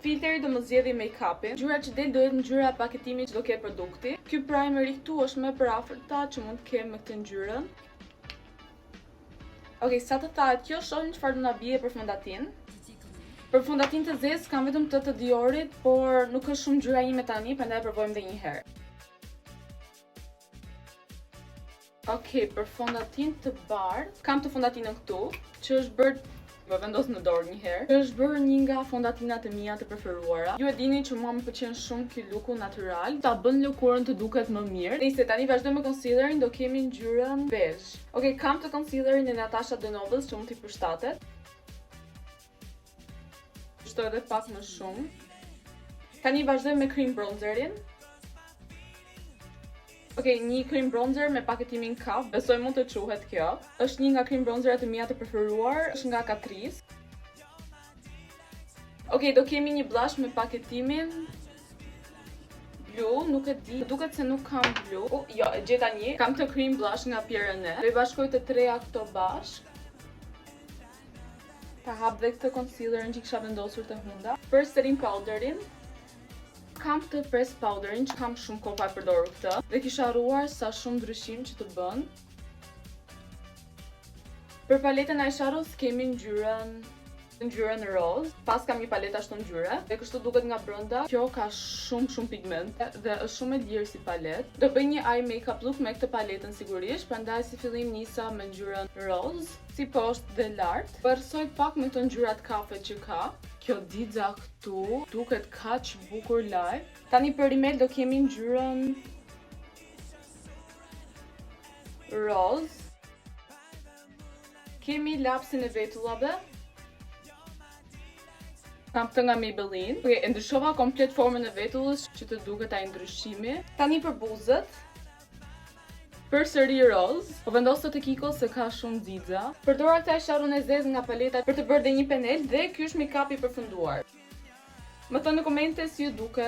Filteri do më zgjedhë make-upin. Ngjyra që del do jetë ngjyra e paketimit që do ketë produkti. Ky primeri këtu është më për afërta që mund të kem me këtë ngjyrën. Okej, sa të thahet kjo, shohim çfarë do na bie për fondatin. Për fondatin të zezë kam vetëm të Diorit, por nuk është shumë ngjyra ime tani, prandaj e provojmë edhe një herë. Okej, për fondatin të bardhë, kam të fondatinën këtu, që është bërë më vendos në dorë një herë. Kjo është bërë një nga fondatinat e mia të preferuara. Ju e dini që mua më pëlqen shumë ky luku natyral, ta bën lëkurën të duket më mirë. Nice, tani vazhdojmë me concealerin, do kemi ngjyrën beige. Okej, kam të concealerin e Natasha Denova's që mund t'i përshtatet. Shtoj edhe pak më shumë. Tani vazhdojmë me cream bronzerin. Okej, një cream bronzer me paketimin kaf, besoj mund të quhet kjo. Është një nga cream bronzerat e mia të preferuar, është nga Catrice. Okej, do kemi një blush me paketimin blu, nuk e di, duket se nuk kam blu. Jo, e gjeta një. Kam të cream blush nga Pierre Rene. Do i bashkoj të treja këto bashk. Ta hap dhe këtë concealerin që kisha vendosur të hunda. Për setting powderin, kam këtë press powderin që kam shumë kohë pa përdorur këtë dhe kisha harruar sa shumë ndryshim që të bën. Për paletën eyeshadows kemi ngjyrën roz. Pas kam një palet ashtu ngjyre dhe kështu duket nga brenda. Kjo ka shumë pigmente dhe është shumë e lirë si palet. Do bëj një eye makeup look me këtë paletën sigurisht, prandaj si fillim nisa me ngjyrën roz, si poshtë dhe lart. Përrsoj pak me këto ngjyrat kafe që ka. Kjo dixa këtu duket kaq bukur live. Tani për rimel do kemi ngjyrën roz. Kemi lapsin e vetullave. Kam këtë nga Maybelline. Okej, e ndryshova komplet formën e vetullës që të duket ai ndryshimi. Tani për buzët. Përsëri roz. Po vendos të kiko se ka shumë dixa. Përdora këtë eyeshadow e zezë nga paleta për të bërë dhe një penel dhe ky është make-up i përfunduar. Më thoni në komente si ju duket.